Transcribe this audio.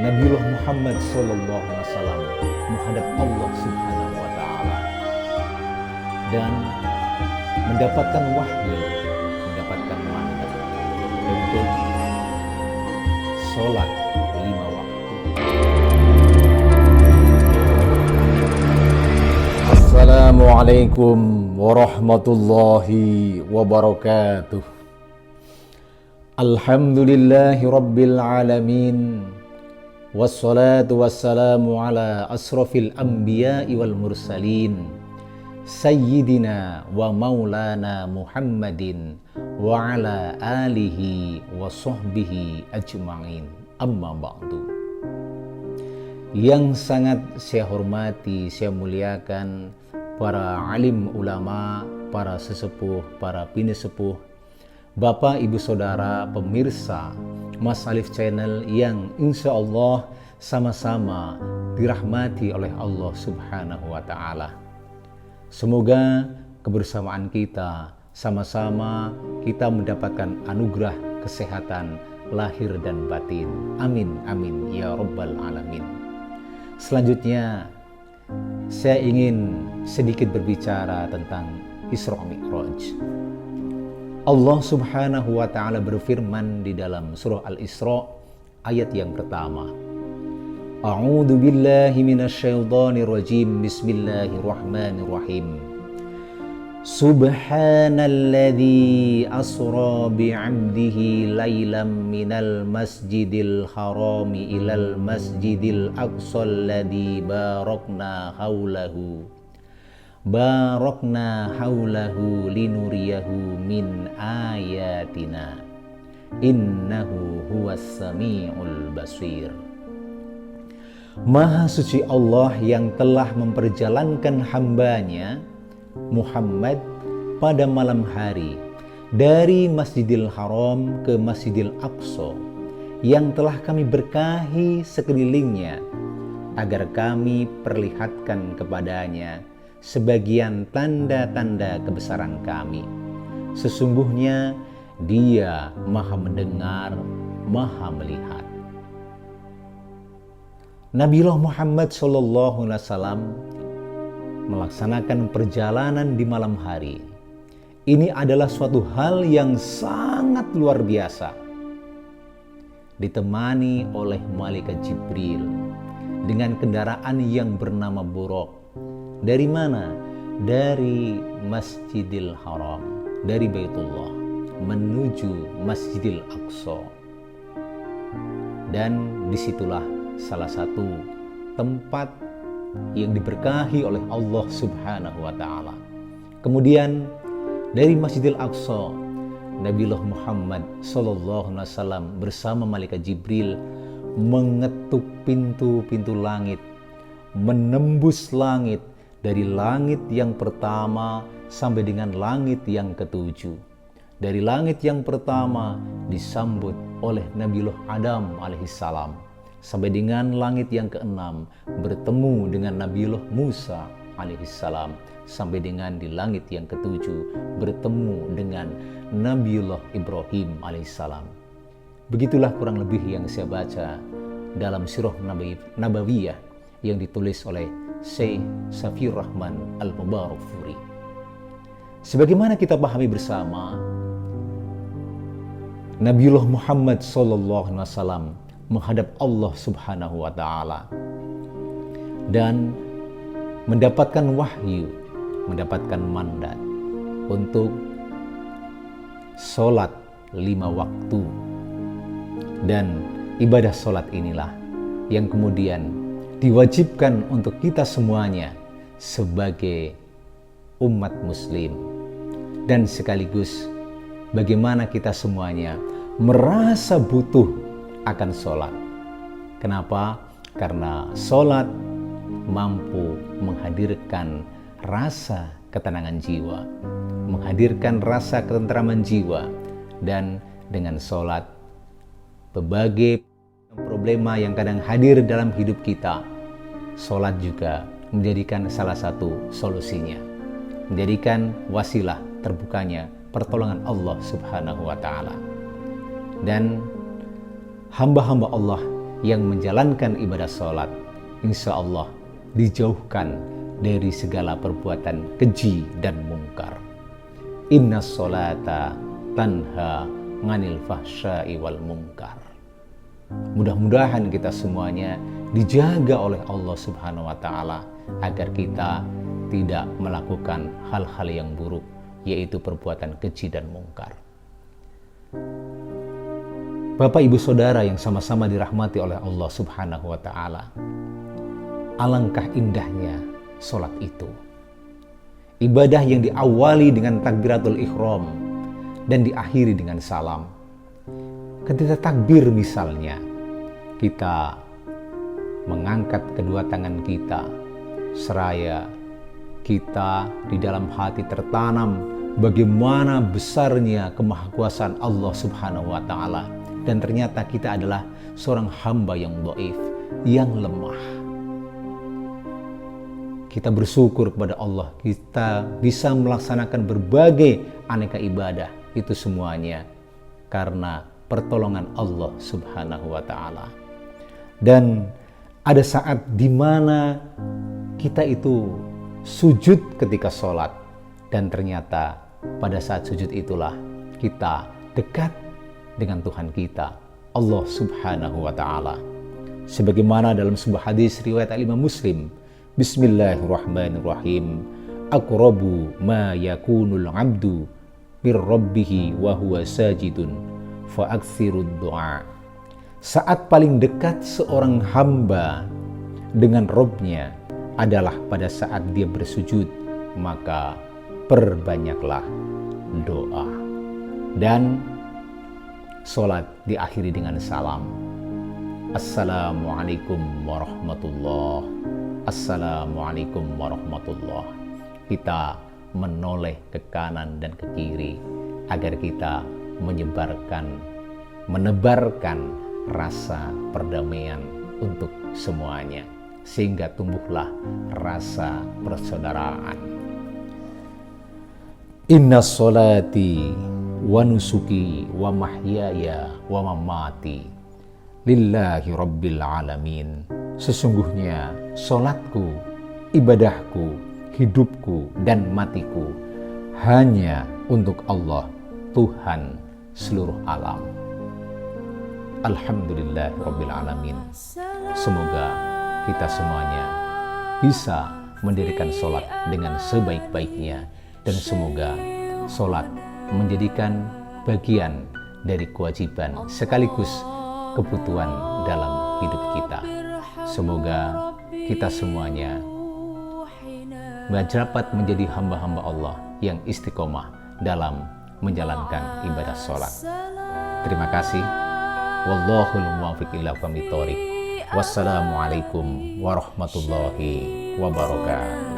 Nabiullah Muhammad sallallahu alaihi wasallam menghadap Allah Subhanahu wa taala dan mendapatkan wahyu, mendapatkan mandat untuk sholat 5 waktu. Assalamualaikum warahmatullahi wabarakatuh. Alhamdulillahi rabbil alamin. Wassalatu wassalamu ala asrafil anbiya'i wal mursalin Sayyidina wa maulana Muhammadin wa ala alihi wa sahbihi ajma'in. Amma ba'du. Yang sangat saya hormati, saya muliakan para alim ulama, para sesepuh, para bini sepuh, Bapak, Ibu, Saudara, pemirsa Mas Alif Channel yang insya Allah sama-sama dirahmati oleh Allah Subhanahu wa ta'ala. Semoga kebersamaan kita sama-sama kita mendapatkan anugerah kesehatan lahir dan batin. Amin, amin, ya Rabbal Alamin. Selanjutnya, saya ingin sedikit berbicara tentang Isra Mi'raj. Allah Subhanahu wa ta'ala berfirman di dalam surah Al-Isra ayat yang pertama. A'udzu billahi minasyaitonir rajim. Bismillahirrahmanirrahim. Subhanalladzi asra bi'abdihi lailam minal masjidil harami ilal masjidil aqsal ladzi barakna haulahu linuriyahu min ayatina innahu huwas sami'ul basir. Maha suci Allah yang telah memperjalankan hambanya Muhammad pada malam hari dari Masjidil Haram ke Masjidil Aqsa yang telah kami berkahi sekelilingnya agar kami perlihatkan kepadanya sebagian tanda-tanda kebesaran kami. Sesungguhnya Dia Maha mendengar, Maha melihat. Nabiullah Muhammad sallallahu alaihi wasallam melaksanakan perjalanan di malam hari. Ini adalah suatu hal yang sangat luar biasa. Ditemani oleh malaikat Jibril dengan kendaraan yang bernama Buraq. Dari mana? Dari Masjidil Haram, dari Baitullah menuju Masjidil Aqsa. Dan disitulah salah satu tempat yang diberkahi oleh Allah Subhanahu wa ta'ala. Kemudian dari Masjidil Aqsa, Nabiullah Muhammad sallallahu alaihi wasallam bersama malaikat Jibril mengetuk pintu-pintu langit, menembus langit, dari langit yang pertama sampai dengan langit yang ketujuh. Dari langit yang pertama disambut oleh Nabiullah Adam alaihissalam, sampai dengan langit yang keenam bertemu dengan Nabiullah Musa alaihissalam, sampai dengan di langit yang ketujuh bertemu dengan Nabiullah Ibrahim alaihissalam. Begitulah kurang lebih yang saya baca dalam Sirah Nabawiyah yang ditulis oleh Syekh Safiur Rahman Al-Mubarakfuri. Sebagaimana kita pahami bersama, Nabiullah Muhammad sallallahu alaihi wasallam menghadap Allah Subhanahu wa ta'ala dan mendapatkan wahyu, mendapatkan mandat untuk sholat 5 waktu. Dan ibadah sholat inilah yang kemudian diwajibkan untuk kita semuanya sebagai umat muslim. Dan sekaligus bagaimana kita semuanya merasa butuh akan sholat. Kenapa? Karena sholat mampu menghadirkan rasa ketenangan jiwa, menghadirkan rasa ketentraman jiwa. Dan dengan sholat, berbagai problema yang kadang hadir dalam hidup kita, sholat juga menjadikan salah satu solusinya, menjadikan wasilah terbukanya pertolongan Allah Subhanahu wa ta'ala. Dan hamba-hamba Allah yang menjalankan ibadah sholat, insya Allah dijauhkan dari segala perbuatan keji dan mungkar. Inna sholata tanha nganil fahsya'i wal mungkar. Mudah-mudahan kita semuanya dijaga oleh Allah Subhanahu wa Ta'ala agar kita tidak melakukan hal-hal yang buruk, yaitu perbuatan keji dan mungkar. Bapak Ibu Saudara yang sama-sama dirahmati oleh Allah Subhanahu wa Ta'ala, alangkah indahnya sholat itu. Ibadah yang diawali dengan takbiratul ihram dan diakhiri dengan salam. Ketika takbir misalnya, kita mengangkat kedua tangan kita, seraya kita di dalam hati tertanam bagaimana besarnya kemahakuasaan Allah Subhanahu wa Ta'ala, dan ternyata kita adalah seorang hamba yang dhaif, yang lemah. Kita bersyukur kepada Allah, kita bisa melaksanakan berbagai aneka ibadah, itu semuanya karena pertolongan Allah Subhanahu wa Ta'ala. Dan ada saat di mana kita itu sujud ketika sholat, dan ternyata pada saat sujud itulah kita dekat dengan Tuhan kita, Allah Subhanahu wa Ta'ala. Sebagaimana dalam sebuah hadis riwayat Imam Muslim, Bismillahirrahmanirrahim, aqrabu ma yakunul abdu bir rabbihi wa huwa sajidun fa aktsirud du'a. Saat paling dekat seorang hamba dengan Rabb-nya adalah pada saat dia bersujud, maka perbanyaklah doa. Dan sholat diakhiri dengan salam. Assalamualaikum warahmatullahi. Assalamualaikum warahmatullah. Kita menoleh ke kanan dan ke kiri agar kita menebarkan rasa perdamaian untuk semuanya, sehingga tumbuhlah rasa persaudaraan. Inna sholati wa nusuki wa mahyaya wa mamati lillahi rabbil alamin. Sesungguhnya sholatku, ibadahku, hidupku, dan matiku hanya untuk Allah, Tuhan seluruh alam. Alhamdulillah Rabbil Alamin. Semoga kita semuanya bisa mendirikan sholat dengan sebaik-baiknya, dan semoga sholat menjadikan bagian dari kewajiban sekaligus kebutuhan dalam hidup kita. Semoga kita semuanya dapat menjadi hamba-hamba Allah yang istiqomah dalam menjalankan ibadah sholat. Terima kasih. Wallahul muwaffiq ila aqwamit thoriq. Wassalamualaikum warahmatullahi wabarakatuh.